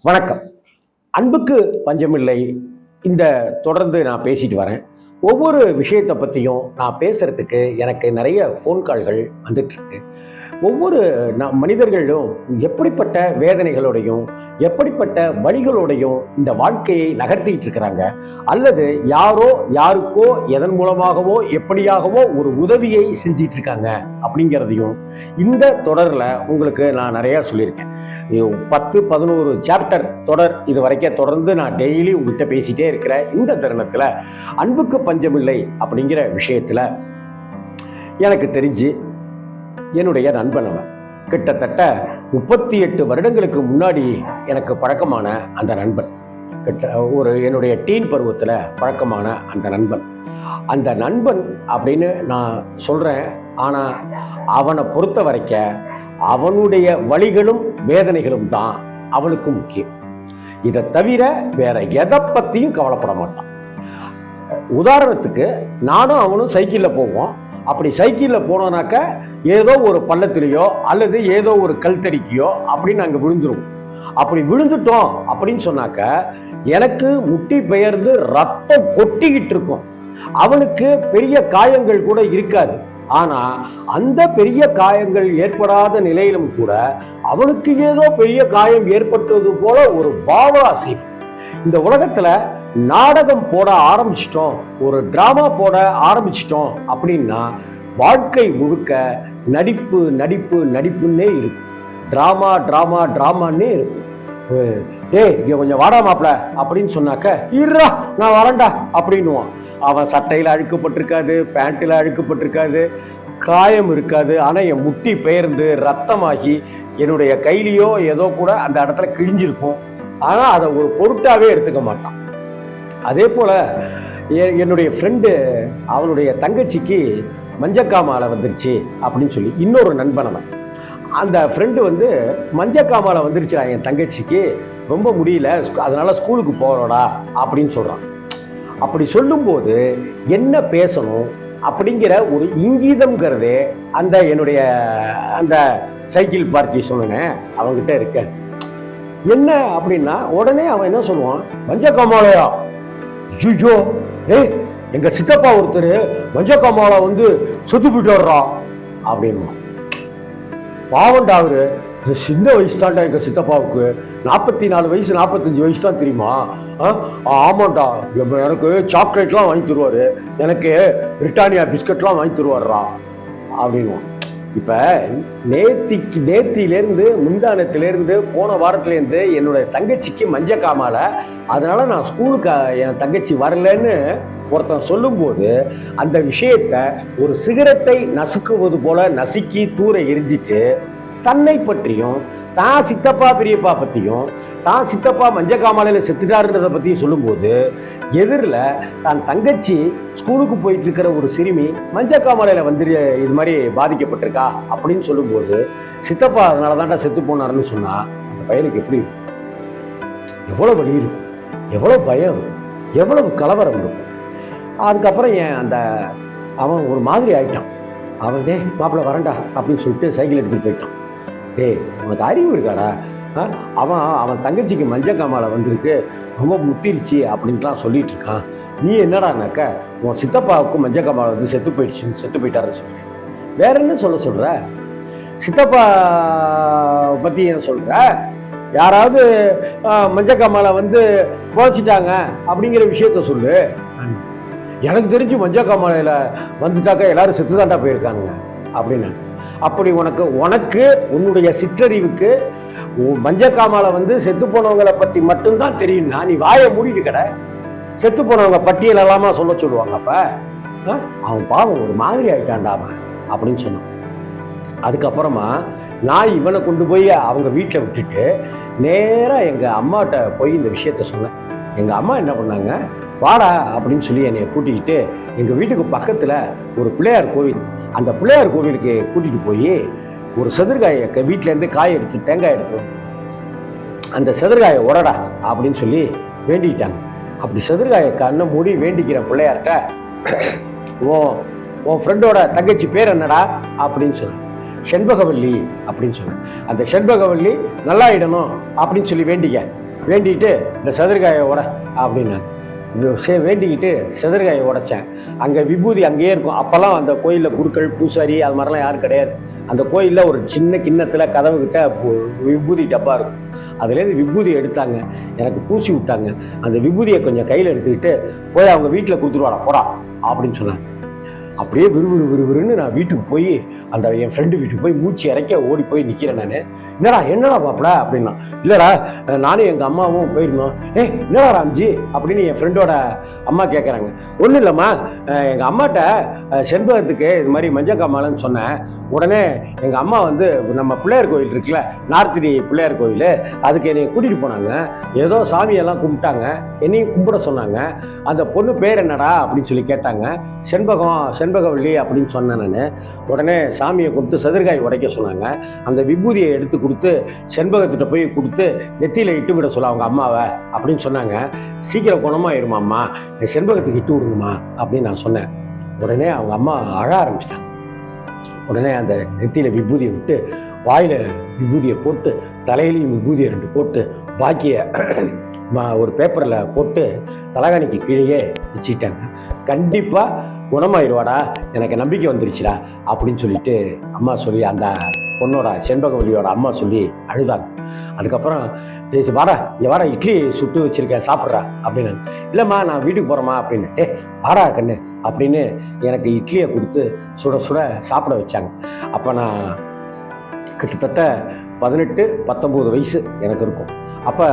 வணக்கம். அன்புக்கு பஞ்சமில்லை. இந்த தொடர்ந்து நான் பேசிட்டு வரேன். ஒவ்வொரு விஷயத்தை பற்றியும் நான் பேசுறதுக்கு எனக்கு நிறைய ஃபோன் கால்கள் வந்துட்டுருக்கு. ஒவ்வொரு மனிதர்களும் எப்படிப்பட்ட வேதனைகளோடையும் எப்படிப்பட்ட வழிகளோடையும் இந்த வாழ்க்கையை நகர்த்திட்டு இருக்கிறாங்க, அல்லது யாரோ யாருக்கோ எதன் மூலமாகவோ எப்படியாகவோ ஒரு உதவியை செஞ்சிட்டு இருக்காங்க அப்படிங்கிறதையும் இந்த தொடரில் உங்களுக்கு நான் நிறையா சொல்லியிருக்கேன். 10-11 சாப்டர் தொடர் இது வரைக்கும் தொடர்ந்து நான் டெய்லி உங்கள்கிட்ட பேசிட்டே இருக்கிற இந்த தருணத்தில் அன்புக்கு பஞ்சமில்லை அப்படிங்கிற விஷயத்தில் எனக்கு தெரிஞ்சு என்னுடைய நண்பன் அவன். கிட்டத்தட்ட 38 வருடங்களுக்கு முன்னாடி எனக்கு பழக்கமான அந்த நண்பன், என்னுடைய டீன் பருவத்தில் பழக்கமான அந்த நண்பன் அப்படின்னு நான் சொல்கிறேன். ஆனால் அவனை பொறுத்த வரைக்கும் அவனுடைய வழிகளும் வேதனைகளும் தான் அவனுக்கு முக்கியம். இதை தவிர வேற எதை பற்றியும் கவலைப்பட மாட்டான். உதாரணத்துக்கு நானும் அவனும் சைக்கிளில் போவோம். அப்படி சைக்கிளில் போனோம்னாக்க ஏதோ ஒரு பள்ளத்திலேயோ அல்லது ஏதோ ஒரு கல்தடிக்கையோ அப்படின்னு நாங்கள் விழுந்துருவோம். அப்படி விழுந்துட்டோம் அப்படின்னு சொன்னாக்க எனக்கு முட்டி பெயர்ந்து ரத்தம் கொட்டிக்கிட்டு இருக்கும். அவனுக்கு பெரிய காயங்கள் கூட இருக்காது. ஆனா அந்த பெரிய காயங்கள் ஏற்படாத நிலையிலும் கூட அவனுக்கு ஏதோ பெரிய காயம் ஏற்பட்டது போல ஒரு பாவராசி. இந்த உலகத்துல நாடகம் போட ஆரம்பிச்சிட்டோம், ஒரு டிராமா போட ஆரம்பிச்சிட்டோம் அப்படின்னா வாழ்க்கை முழுக்க நடிப்பு நடிப்பு நடிப்புன்னே இருக்கும். டிராமா டிராமா டிராமான்னே இருக்கும். இங்க கொஞ்சம் வாடா மாப்ள அப்படின்னு சொன்னாக்க இருடா நான் வரேன்டா அப்படின்னுவான். அவன் சட்டையில் அழுக்கப்பட்டிருக்காது, பேண்ட்டில் அழுக்கப்பட்டிருக்காது, காயம் இருக்காது. ஆனால் என் முட்டி பெயர்ந்து ரத்தமாகி என்னுடைய கையிலையோ ஏதோ கூட அந்த இடத்துல கிழிஞ்சிருக்கும். ஆனால் அதை ஒரு பொருட்டாவே எடுத்துக்க மாட்டான். அதே போல் என்னுடைய ஃப்ரெண்டு அவனுடைய தங்கச்சிக்கு மஞ்சக்காமாலை வந்துருச்சு அப்படின்னு சொல்லி இன்னொரு நண்பன் அவன். அந்த ஃப்ரெண்டு மஞ்சக்காமாலை வந்துருச்சு என் தங்கச்சிக்கு, ரொம்ப முடியல, அதனால ஸ்கூலுக்கு போகிறோடா அப்படின்னு சொல்கிறான். அப்படி சொல்லும்போது என்ன பேசணும் அப்படிங்கிற ஒரு இங்கீதம்ங்கிறதே அந்த என்னுடைய அந்த சைக்கிள் பார்ட்டி சொன்னேன் அவன்கிட்ட இருக்க. என்ன அப்படின்னா உடனே அவன் என்ன சொல்லுவான், மஞ்சக்காமாலையா? ஐயோ, எங்க சித்தப்பா ஒருத்தர் மஞ்சக்காமாலை சொத்து போயிட்டு வர்றா அப்படின்னா. பாவண்டா அவரு, சின்ன வயசு தான்டா எங்க சித்தப்பாவுக்கு, 44 வயசு 45 வயசு தான் தெரியுமா? ஆமாண்டா, எனக்கு சாக்லேட்லாம் வாங்கி தருவாரு, எனக்கு பிரிட்டானியா பிஸ்கட்லாம் வாங்கி தருவாருடா அப்படின்வான். இப்போ நேத்திலேருந்து முந்தானத்திலேருந்து போன வாரத்துலேருந்து என்னுடைய தங்கச்சிக்கு மஞ்சக்காமாலை, அதனால நான் ஸ்கூலுக்கு என் தங்கச்சி வரலன்னு ஒருத்தன் சொல்லும்போது அந்த விஷயத்தை ஒரு சிகரெட்டை நசுக்குவது போல நசுக்கி தூர எரிஞ்சிட்டு தன்னை பற்றியும் தான் சித்தப்பா பெரியப்பா பற்றியும் தான் சித்தப்பா மஞ்சக்காமாலையில் செத்துட்டாருன்றதை பற்றியும் சொல்லும்போது எதிரில் தான் தங்கச்சி ஸ்கூலுக்கு போயிட்டு இருக்கிற ஒரு சிறுமி மஞ்சக்காமாலையில் இது மாதிரி பாதிக்கப்பட்டிருக்கா அப்படின்னு சொல்லும்போது சித்தப்பா அதனால தான்டா செத்து போனாருன்னு சொன்னால் அந்த பையனுக்கு எப்படி இருக்கும்? எவ்வளோ வலி இருக்கும், எவ்வளோ பயம், எவ்வளவு கலவரம் இருக்கும். அதுக்கப்புறம் அவன் ஒரு மாதிரி ஆயிட்டான். அவன் மாப்பிள்ள வரண்டா அப்படின்னு சொல்லிட்டு சைக்கிள் எடுத்துகிட்டு போயிட்டான். உனக்கு அறிவு இருக்காடா? அவன் தங்கச்சிக்கு மஞ்சக்காமாலை வந்திருக்கு, ரொம்ப முத்திருச்சு அப்படின்ட்டுலாம் சொல்லிட்டு இருக்கான். நீ என்னடானாக்க உன் சித்தப்பாவுக்கும் மஞ்சக்காமாலை செத்து போயிட்டாருன்னு சொல்ற. வேற என்ன சொல்ற? சித்தப்பா பற்றி என்ன சொல்ற? யாராவது மஞ்சக்காமாலை போச்சிட்டாங்க அப்படிங்கிற விஷயத்த சொல்லு. எனக்கு தெரிஞ்சு மஞ்சக்காமாலையில் வந்துட்டாக்க எல்லாரும் செத்துதாண்டா போயிருக்காங்க அப்படின்னு. அப்படி உனக்கு உன்னுடைய சிற்றறிவுக்கு மஞ்சக்காமாலை செத்து போனவங்களை பற்றி மட்டும்தான் தெரியும்னா நீ வாயை மூடிட்டு கடை. செத்து போனவங்க பட்டியல் எல்லாமா சொல்ல சொல்லுவாங்க. அப்ப அவன் பாவம் ஒரு மாதிரி ஆயிட்டான்டா அவன் அப்படின்னு சொன்னான். அதுக்கப்புறமா நான் இவனை கொண்டு போய் அவங்க வீட்டில் விட்டுட்டு நேராக எங்கள் அம்மாட்ட போய் இந்த விஷயத்த சொன்னேன். எங்கள் அம்மா என்ன பண்ணாங்க, வாடா அப்படின்னு சொல்லி என்னை கூட்டிக்கிட்டு எங்கள் வீட்டுக்கு பக்கத்தில் ஒரு பிள்ளையார் கோவில், அந்த பிள்ளையார் கோவிலுக்கு கூட்டிகிட்டு போய் ஒரு செதிர்காயை வீட்டிலேருந்து காய் எடுத்து தேங்காய் எடுத்து அந்த செதிர்காயை உடடா அப்படின்னு சொல்லி வேண்டிக்கிட்டாங்க. அப்படி செதிர்காயை கண்ணை மூடி வேண்டிக்கிற பிள்ளையார்கிட்ட உன் ஃப்ரெண்டோட தங்கச்சி பேர் என்னடா அப்படின்னு சொன்ன. செண்பகவல்லி அப்படின்னு சொன்னேன். அந்த செண்பகவல்லி நல்லாயிடணும் அப்படின்னு சொல்லி வேண்டிக்க வேண்டிக்கிட்டு இந்த சதுரகாயை உட அப்படின்னாங்க. வேண்டிக்கிட்டு சதுரகாயை உடைச்சேன். அங்கே விபூதி அங்கேயே இருக்கும். அப்போல்லாம் அந்த கோயிலில் குருக்கள் பூசாரி அது மாதிரிலாம் யாரும் கிடையாது. அந்த கோயிலில் ஒரு சின்ன கிண்ணத்தில் கதவுக்கிட்ட விபூதி டப்பா இருக்கும். அதுலேருந்து விபூதி எடுத்தாங்க, எனக்கு பூசி விட்டாங்க. அந்த விபூதியை கொஞ்சம் கையில் எடுத்துக்கிட்டு போய் அவங்க வீட்டில் கொடுத்துருவாடா போடா அப்படின்னு சொன்னாங்க. அப்படியே விறுவிறுன்னு நான் வீட்டுக்கு போய் அந்த என் ஃப்ரெண்டு வீட்டுக்கு போய் மூச்சு இறக்க ஓடி போய் நிற்கிறேன். நான் என்னடா மாப்பிள அப்படின்னா, இல்லைடா நானும் எங்கள் அம்மாவும் போயிருந்தோம். என்னடா ராம்ஜி அப்படின்னு என் ஃப்ரெண்டோட அம்மா கேட்குறாங்க. ஒன்றும் இல்லைம்மா, எங்கள் அம்மாட்ட செண்பகத்துக்கு இது மாதிரி மஞ்சக்காமாலன்னு சொன்னேன். உடனே எங்கள் அம்மா வந்து நம்ம பிள்ளையார் கோயில் இருக்குல்ல, நார்த்திரி பிள்ளையார் கோயில், அதுக்கு என்னை கூட்டிகிட்டு போனாங்க. ஏதோ சாமியெல்லாம் கும்பிட்டாங்க, என்னையும் கும்பிட சொன்னாங்க. அந்த பொண்ணு பேர் என்னடா அப்படின்னு சொல்லி கேட்டாங்க. செண்பகவல்லி அப்படின்னு சொன்னேன் நான். உடனே சாமியை கொடுத்து சதுரகாய் உடைக்க சொன்னாங்க. அந்த விபூதியை எடுத்து கொடுத்து செண்பகத்திட்ட போய் கொடுத்து நெத்தியில் இட்டு விட சொல்ல அவங்க அம்மாவை அப்படின்னு சொன்னாங்க. சீக்கிரம் குணமாயிருமா அம்மா, செண்பகத்துக்கு இட்டு விடுங்கம்மா அப்படின்னு நான் சொன்னேன். உடனே அவங்க அம்மா அழ ஆரம்பிச்சிட்டாங்க. உடனே அந்த நெத்தியில் விபூதியை விட்டு வாயில் விபூதியை போட்டு தலையிலையும் விபூதியை 2 போட்டு பாக்கிய ஒரு பேப்பரில் போட்டு தலகாணிக்கு கீழே வச்சுக்கிட்டாங்க. கண்டிப்பாக குணமாயிருவாடா, எனக்கு நம்பிக்கை வந்துருச்சுடா அப்படின்னு சொல்லிட்டு அம்மா சொல்லி, அந்த பொண்ணோட செண்பகவல்லியோட அம்மா சொல்லி அழுதாங்க. அதுக்கப்புறம் வாடா இங்கே வாடா, இட்லி சுட்டு வச்சிருக்கேன் சாப்பிட்றா அப்படின்னு. இல்லைம்மா நான் வீட்டுக்கு போகிறேம்மா அப்படின்னு. வாடா கண்ணு அப்படின்னு எனக்கு இட்லியை கொடுத்து சுட சுட சாப்பிட வச்சாங்க. அப்போ நான் கிட்டத்தட்ட 18-19 வயசு எனக்கு இருக்கும். அப்போ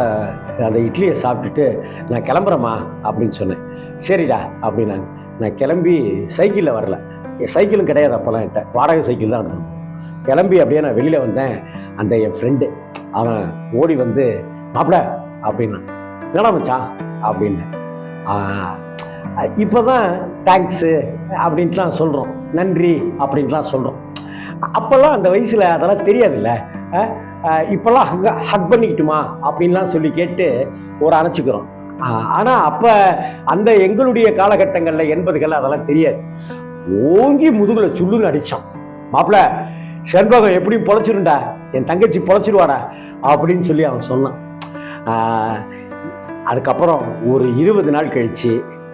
அந்த இட்லியை சாப்பிட்டுட்டு நான் கிளம்புறேம்மா அப்படின்னு சொன்னேன். சரிடா அப்படின்னாங்க. நான் கிளம்பி சைக்கிளில் வரல, சைக்கிளும் கிடையாது அப்போல்லாம், என்கிட்ட வாடகை சைக்கிள் தான் இருக்கும். கிளம்பி அப்படியே நான் வெளியில் வந்தேன். அந்த என் ஃப்ரெண்டு அவன் ஓடி வந்து மாப்பிள அப்படின்னா, என்னடா மச்சான் அப்படின்னு. இப்போ தான் தேங்க்ஸு அப்படின்ட்டுலாம் சொல்கிறோம், நன்றி அப்படின்ட்டுலாம் சொல்கிறோம். அப்போல்லாம் அந்த வயசில் அதெல்லாம் தெரியாதுல்ல. இப்போல்லாம் ஹக் பண்ணிக்கிட்டுமா அப்படின்லாம் சொல்லி கேட்டு ஒரு அணைச்சிக்கிறோம். ஆனால் அப்போ அந்த எங்களுடைய காலகட்டங்களில் 80கள் அதெல்லாம் தெரியாது. ஓங்கி முதுகில் சுள்ளுன்னு அடித்தான். மாப்பிள்ள செண்பகம் எப்படியும் பொழைச்சிருண்டா, என் தங்கச்சி பொழைச்சிருவாடா அப்படின்னு சொல்லி அவன் சொன்னான். அதுக்கப்புறம் ஒரு 20 நாள் கழித்து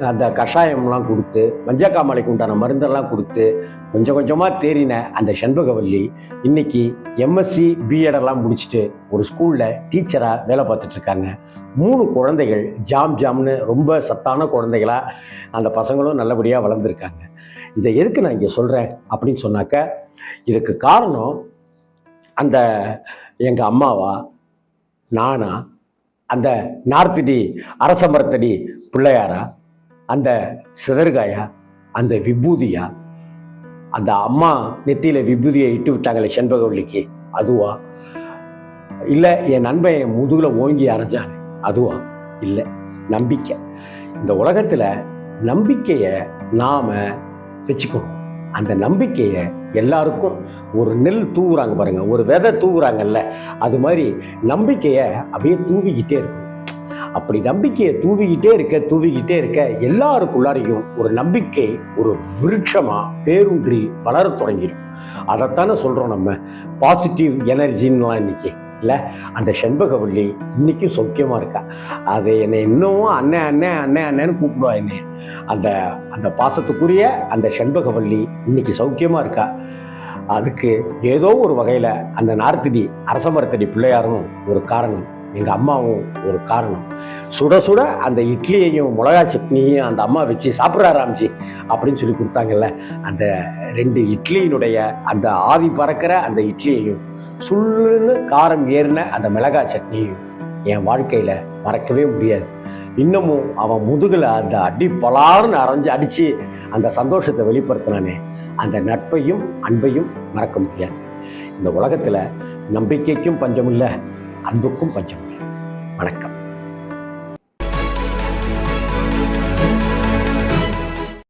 அந்த கஷாயம்லாம் கொடுத்து மஞ்சக்காமாலைக்கு உண்டான மருந்தெல்லாம் கொடுத்து கொஞ்சம் கொஞ்சமாக தேறின அந்த செண்பகவல்லி இன்னைக்கு எம்எஸ்சி பிஎடெல்லாம் முடிச்சுட்டு ஒரு ஸ்கூலில் டீச்சராக வேலை பார்த்துட்ருக்காங்க. 3 குழந்தைகள் ஜாம்னு ரொம்ப சத்தான குழந்தைகளாக அந்த பசங்களும் நல்லபடியாக வளர்ந்துருக்காங்க. இதை எதுக்கு நான் இங்கே சொல்கிறேன் அப்படின்னு சொன்னாக்க, இதுக்கு காரணம் அந்த எங்கள் அம்மாவா, நானா, அந்த நார்த்தடி அரச மரத்தடி பிள்ளையாரா, அந்த சிதறுகாயா, அந்த விபூதியா, அந்த அம்மா நெத்தியில் விபூதியை இட்டு விட்டாங்களே செண்பகவல்லிக்கு அதுவா, இல்லை என் நண்பன் என் முதுகில் ஓங்கி அரைஞ்சாங்க அதுவா, இல்லை நம்பிக்கை. இந்த உலகத்தில் நம்பிக்கையை நாம் வச்சுக்கணும். அந்த நம்பிக்கையை எல்லாருக்கும் ஒரு நெல் தூவுறாங்க பாருங்க, ஒரு விதை தூவுறாங்கல்ல, அது மாதிரி நம்பிக்கையை அப்படியே தூவிக்கிட்டே இருக்கும். அப்படி நம்பிக்கையை தூவிக்கிட்டே இருக்க எல்லாருக்குள்ளாரையும் ஒரு நம்பிக்கை ஒரு விருட்சமா பேரூன்றி வளர தொடங்கிடும். அதைத்தானே சொல்றோம் நம்ம பாசிட்டிவ் எனர்ஜின்லாம் இன்னைக்கு இல்லை. அந்த செண்பகவல்லி இன்னைக்கும் சௌக்கியமா இருக்கா. அதை என்னை இன்னமும் அண்ணன்னு கூப்பிடுவா என்னை. அந்த அந்த பாசத்துக்குரிய அந்த செண்பகவல்லி இன்னைக்கு சௌக்கியமா இருக்கா. அதுக்கு ஏதோ ஒரு வகையில் அந்த நார்த்தடி அரச மரத்தடி பிள்ளையாரும் ஒரு காரணம், எங்கள் அம்மாவும் ஒரு காரணம். சுட சுட அந்த இட்லியையும் மிளகா சட்னியையும் அந்த அம்மா வச்சு சாப்பிட்றாராம்ஜி அப்படின்னு சொல்லி கொடுத்தாங்கல்ல, அந்த 2 இட்லியினுடைய அந்த ஆவி பறக்கிற அந்த இட்லியையும் சுள்ளுன்னு காரம் ஏறின அந்த மிளகா சட்னியையும் என் வாழ்க்கையில் மறக்கவே முடியாது. இன்னமும் அவன் முதுகில் அந்த அடி பலார்னு அடித்து அந்த சந்தோஷத்தை வெளிப்படுத்தினானே, அந்த நட்பையும் அன்பையும் மறக்க முடியாது. இந்த உலகத்தில் நம்பிக்கைக்கும் பஞ்சம் இல்லை, அன்புக்கும் பஞ்சம் இல்லை. வணக்கம்.